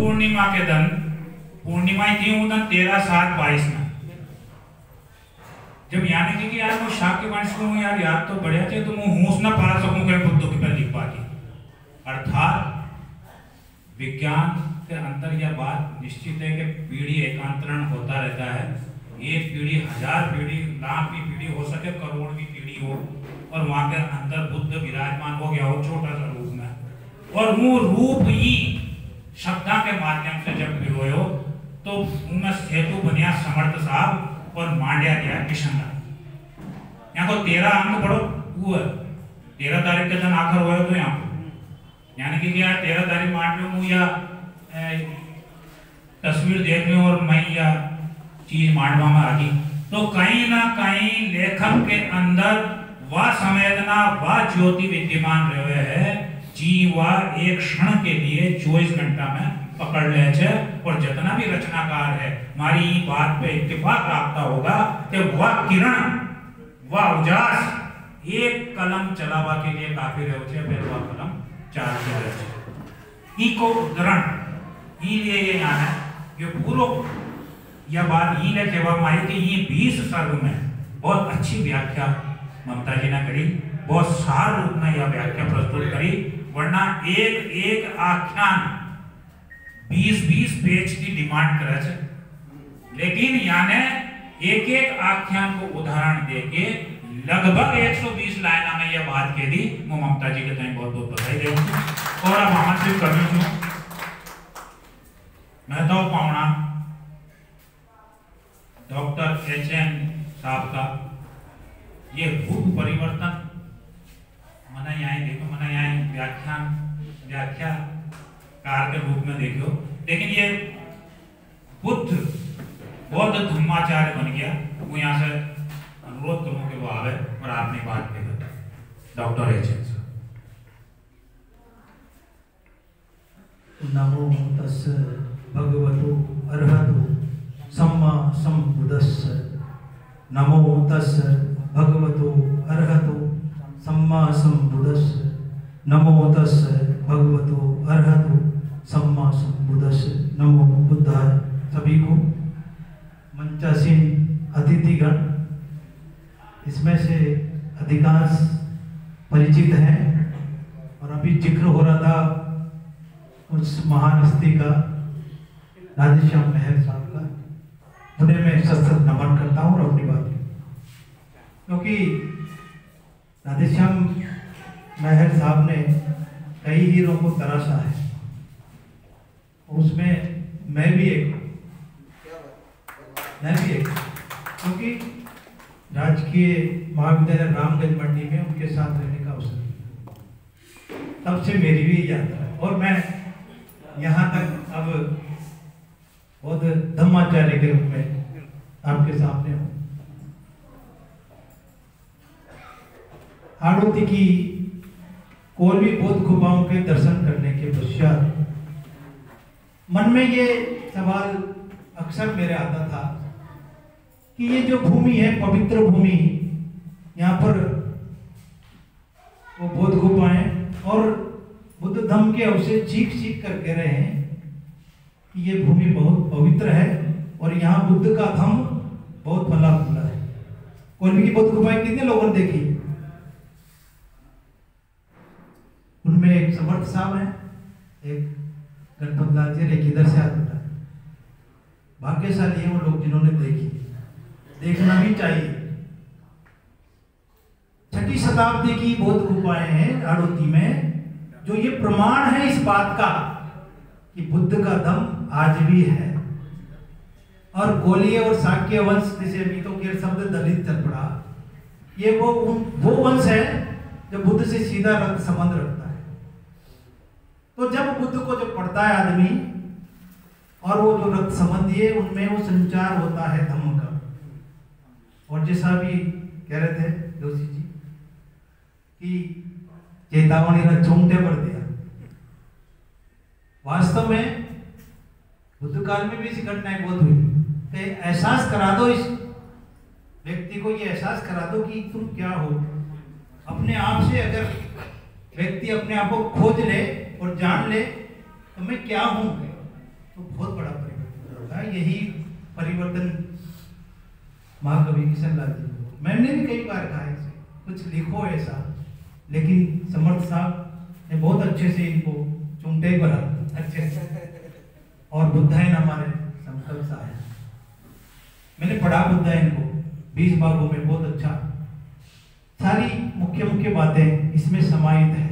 पूर्णिमा के दिन पूर्णिमा ही थी वो दिन 13/7/22 में जब यानी कि यार वो शाक्य वंश को यार याद तो बढ़िया थे तो मैं होश ना पा सकूं कि बुद्ध के पर लिख पाती। अर्थात विज्ञान के अंतर यह बात निश्चित है कि पीढ़ी एकांतरण होता रहता है। एक पीढ़ी 1000 पीढ़ी लाख की पीढ़ी हो सके, करोड़ की पीढ़ी हो, और वहां के अंदर बुद्ध विराजमान हो गया हो छोटा सा रूप में, और वो रूप ही शब्दा के माध्यम से जब पिरोयो तो उनमें सेतु बनिया समर्थ साहब और मांड्या दिया किशनदास। यहाँ को 13 अंक पढ़ो, वो 13 तारीख के दिन आखिर हुआ तो यहाँ यानी कि क्या 13 तारीख मान लो या तस्वीर देख लो और मैं या चीज मांडवा में आ गई, तो कहीं ना कहीं लेखक के अंदर वह संवेदना वह ज्योति विद्यमान रहे है जी वह एक क्षण के लिए 24 घंटा में पकड़ ले छे। और जितना भी रचनाकार है हमारी बात पे इत्तेफाक रखता होगा कि वह किरण वह उजास एक कलम चलावा के लिए काफी रहे छे, फिर वह कलम 4 के रहे छे। ई को उदाहरण ई लिए ये यहाँ है ये पूरा यह बात ई ले केवा माई कि ये 20 सर्ग में बहुत अच्छी व्याख्या ममता जी ने करी, बहुत सार रूप में यह व्याख्या प्रस्तुत करी, वरना एक एक आख्यान 20-20 पेज की डिमांड करे छे, लेकिन याने एक एक आख्यान को उदाहरण देके लगभग 120 लाइन में यह बात कह दी। मैं ममता जी के बहुत बहुत बधाई देऊँ और अब आमंत्रित करूँ छू मैं तो पावना डॉक्टर HN साहब का ये रूप परिवर्तन मना यहाँ देखो, मना यहाँ व्याख्या कार के रूप में देखो, लेकिन ये बुद्ध बौद्ध धम्माचार्य बन गया। वो यहाँ से अनुरोध करूँ कि वो आवे और आपने बात कही डॉक्टर HN साहब। नमो तस्स भगवतो अरहतो सम्मा सम्बुद्धस्स। नमो तस्स भगवतो अरहतो सम्मा सम्बुद्धस्स। नमो तस्स भगवतो अरहतो सम्मा सम्बुद्धस्स। नमो बुद्धाय। सभी को मंचासीन अतिथिगण, इसमें से अधिकांश परिचित हैं, और अभी जिक्र हो रहा था उस महान हस्ती का राधेश्याम महर साहब का, उन्हें मैं सशक्त नमन करता हूँ और अपनी बात, क्योंकि राधेश्याम महर साहब ने कई हीरों को तराशा है, उसमें मैं भी एक क्योंकि राजकीय महाविद्यालय रामगंज मंडी में उनके साथ रहने का अवसर, तब से मेरी भी यात्रा है, और मैं यहाँ तक अब बहुत धम्माचार्य के रूप में आपके सामने हूँ। हाड़ौती की कोलवी बौद्ध गुफाओं के दर्शन करने के पश्चात मन में ये सवाल अक्सर मेरे आता था कि ये जो भूमि है, पवित्र भूमि, यहाँ पर वो बौद्ध गुफाएं और बुद्ध धम्म के अवशेष चीख कर कह रहे हैं कि ये भूमि बहुत पवित्र है और यहाँ बुद्ध का धम्म बहुत फला फूला है। कोलवी की बौद्ध गुफाएं कितने लोगों ने देखी? उनमें एक समर्थ साहब है, एक गणपत लाल जी, एक इधर से हाथ उठा। भाग्यशाली है वो लोग जिन्होंने देखी, देखना भी चाहिए। 6वीं शताब्दी की बौद्ध गुफाएं हैं हाड़ौती में, जो ये प्रमाण है इस बात का कि बुद्ध का दम आज भी है। और गोलीय और शाक्य वंश, जिसे मीतो के शब्द दलित चल पड़ा, ये वो वंश है जो बुद्ध से सीधा रक्त संबंध रखता है। तो जब बुद्ध को जब पढ़ता है आदमी, और वो जो रक्त संबंधी है उनमें वो संचार होता है धम्म का। और जैसा भी कह रहे थे जोशी जी कि चेतावनी ने चौंकते पर दिया, वास्तव में बुद्ध काल में भी ऐसी घटनाएं बहुत हुई कि एहसास करा दो इस व्यक्ति को, ये एहसास करा दो कि तुम क्या हो। अपने आप से अगर व्यक्ति अपने आप को खोज ले और जान ले तो मैं क्या हूं, तो बहुत बड़ा परिवर्तन होगा। यही परिवर्तन महाकवि किशनलाल जी को, मैंने भी कई बार कहा इसे कुछ लिखो ऐसा, लेकिन समर्थ साहब ने बहुत अच्छे से इनको चुमटे भरा अच्छे से, और बुद्धायन हमारे संकल्प सा है। मैंने पढ़ा बुद्धायन को 20 भागों में, बहुत अच्छा, सारी मुख्य मुख्य बातें इसमें समाहित है।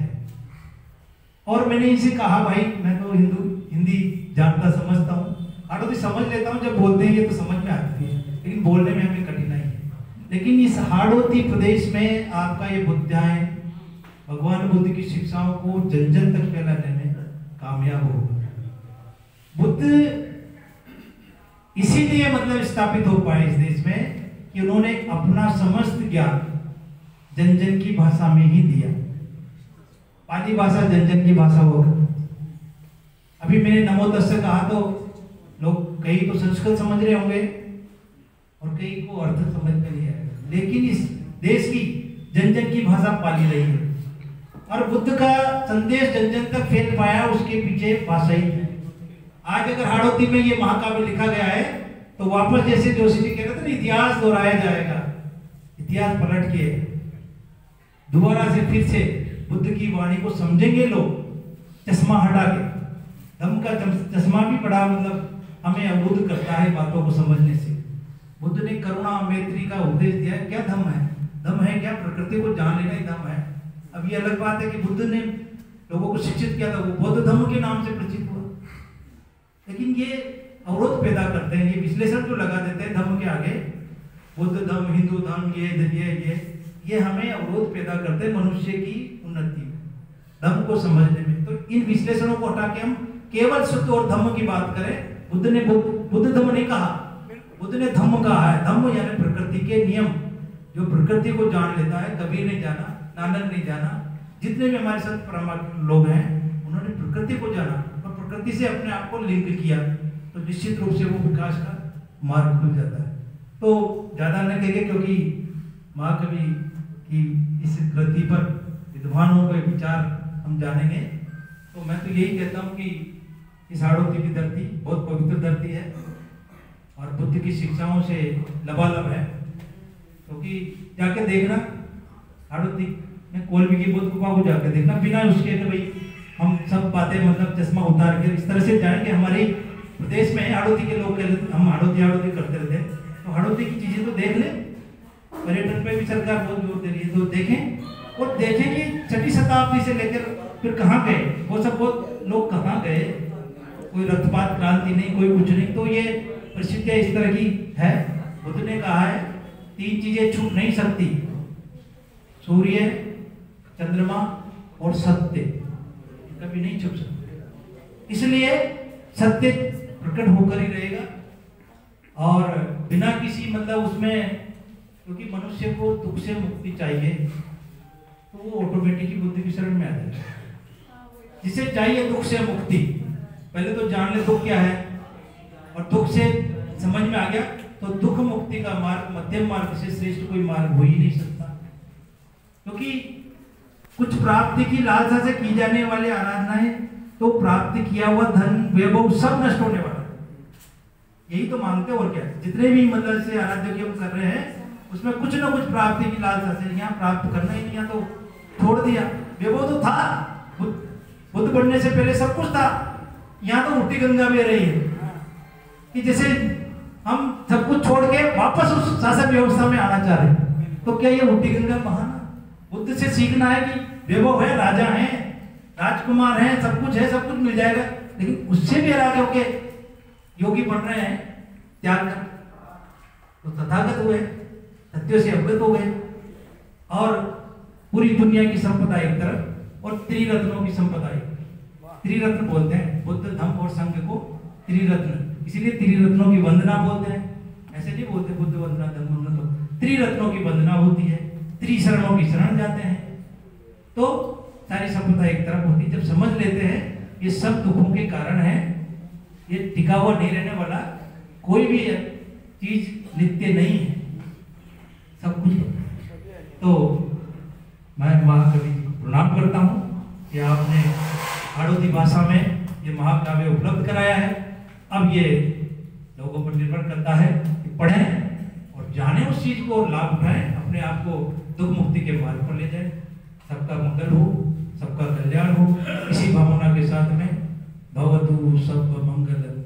और मैंने इनसे कहा भाई मैं तो हिंदी जानता समझता हूँ, हाड़ौती समझ लेता हूँ, जब बोलते हैं ये तो समझ में आती है, लेकिन बोलने में हमें कठिनाई है। लेकिन इस हाड़ौती प्रदेश में आपका ये बुद्धायन भगवान बुद्ध की शिक्षाओं को जन जन तक फैलाने में कामयाब होगा। बुद्ध इसीलिए मतलब स्थापित हो पाए इस देश में कि उन्होंने अपना समस्त ज्ञान जन जन की भाषा में ही दिया। पाली भाषा जन जन की भाषा होगा। अभी मैंने नमो तस्से कहा तो लोग कई तो संस्कृत समझ रहे होंगे और कई को अर्थ समझ में नहीं आएगा, लेकिन इस देश की जन जन की भाषा पाली रही है और बुद्ध का संदेश जन जन तक फैल पाया, उसके पीछे भाषा ही है। आज अगर हाड़ौती में ये महाकाव्य लिखा गया है तो वापस जैसे जोशी जी कह रहे थे ना, इतिहास दोहराया जाएगा, इतिहास पलट के दोबारा से फिर से बुद्ध की वाणी को समझेंगे लोग, चश्मा हटा के। धम्म का चश्मा भी बड़ा मतलब हमें अवरुद्ध करता है बातों को समझने से। बुद्ध ने करुणा मैत्री का उपदेश दिया। क्या धम्म है? धम्म है क्या? प्रकृति को जान लेना ही धम्म है। अब ये अलग बात है कि बुद्ध ने लोगों को शिक्षित किया था, वो बौद्ध धम्म के नाम से प्रसिद्ध हुआ, लेकिन ये अवरोध पैदा करते हैं, ये विश्लेषण जो लगा देते हैं धम्म के आगे, बुद्ध धम्म, हिंदू धम्म, ये हमें अवरोध पैदा करते हैं मनुष्य की उन्नति में, धम्म को समझने में। तो इन विश्लेषणों को हटा के हम केवल सत्य और धम्म की बात करें। बुद्ध ने बुद्ध धम्म नहीं कहा, बुद्ध ने धम्म कहा है। धम्म यानी प्रकृति के नियम, जो प्रकृति को जान लेता है। कबीर ने जाना, नानक ने जाना, जितने भी हमारे संत परमात्मा लोग हैं उन्होंने प्रकृति को जाना और प्रकृति से अपने आप को लिंक किया, तो निश्चित रूप से वो विकास का मार्ग खुल जाता है। तो ज्यादा न कहेंगे क्योंकि महाकवि की इस कृति पर विद्वानों के विचार हम जानेंगे। तो मैं तो यही कहता हूँ कि इस हाड़ौती की धरती बहुत पवित्र धरती है और बुद्ध की शिक्षाओं से लबालब है। क्योंकि जाके देखना हाड़ौती में कोलवी की बुद्ध गुफा को जाके देखना, बिना उसके कि भाई हम सब बातें मतलब चश्मा उतार के इस तरह से जाएंगे। हमारे प्रदेश में हाड़ौती के लोग हम हाड़ौती करते रहते हैं, तो हाड़ौती की चीजें तो देख ले। पर्यटन पे भी सरकार बहुत जोर दे रही है, तो देखें और देखें कि 6वीं शताब्दी से लेकर फिर कहाँ गए वो सब, बहुत लोग कहाँ गए, कोई रक्तपात क्रांति नहीं, कोई कुछ नहीं। तो ये परिस्थितियाँ इस तरह की है। बुद्ध ने कहा है 3 चीजें छूट नहीं सकती, सूर्य, चंद्रमा और सत्य, कभी नहीं छूट सकते। इसलिए सत्य प्रकट होकर ही रहेगा और बिना किसी मतलब उसमें, क्योंकि मनुष्य को दुख से मुक्ति चाहिए तो वो ऑटोमेटिकली बुद्ध की शरण में आ जाएगा। जिसे चाहिए दुख से मुक्ति, पहले तो जान ले दुख क्या है, और दुख से समझ में आ गया तो दुख मुक्ति का मार्ग मध्यम मार्ग से श्रेष्ठ कोई मार्ग हो ही नहीं सकता। क्योंकि कुछ प्राप्ति की लालसा से की जाने वाली आराधनाएं तो प्राप्ति किया हुआ धन वैभव सब नष्ट होने वाला, यही तो मांगते हैं। और क्या, जितने भी मतलब से आराध्य की हम कर रहे हैं उसमें कुछ ना कुछ प्राप्ति की लालसा से, यहाँ प्राप्त करना ही नहीं, यहाँ तो छोड़ दिया। वैभव तो था, बुद्ध बनने से पहले सब कुछ था, यहाँ तो उल्टी गंगा बह रही है कि जैसे हम सब कुछ छोड़ के वापस उस शासन व्यवस्था में आना चाह रहे हैं। तो क्या ये उल्टी गंगा बहाना? बुद्ध से सीखना है कि वैभव है, राजा है, राजकुमार है, सब कुछ है, सब कुछ मिल जाएगा, लेकिन उससे भी आगे होके योगी बन रहे हैं, त्याग कर तो तथागत हुए, सत्यों से अवगत हो गए और पूरी दुनिया की संपदा एक तरफ और त्रिरत्नों की संपदा एक। त्रिरत्न बोलते हैं बुद्ध, धम्म और संघ को त्रिरत्न, इसीलिए त्रिरत्नों की वंदना बोलते हैं। ऐसे नहीं बोलते बुद्ध वंदना, धम्म वंदना, तो त्रिरत्नों की वंदना होती है, त्रिशरणों की शरण जाते हैं, तो सारी संपदा एक तरफ होती है। जब समझ लेते हैं ये सब दुखों के कारण है, ये टिका हुआ नहीं रहने वाला, कोई भी चीज नित्य नहीं है, सब कुछ। तो मैं महाकवि जी को प्रणाम करता हूँ कि आपने हाड़ौती भाषा में ये महाकाव्य उपलब्ध कराया है अब ये लोगों पर निर्भर करता है कि पढ़ें और जाने उस चीज को, लाभ उठाएं, अपने आप को दुख मुक्ति के मार्ग पर ले जाएं। सबका मंगल हो, सबका कल्याण हो। इसी भावना के साथ में भवतु सब मंगलम,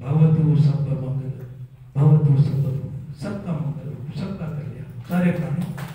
भवतु सब मंगलम, भवतु सब, सबका मंगल हो, सबका कल्याण, सारे प्राणी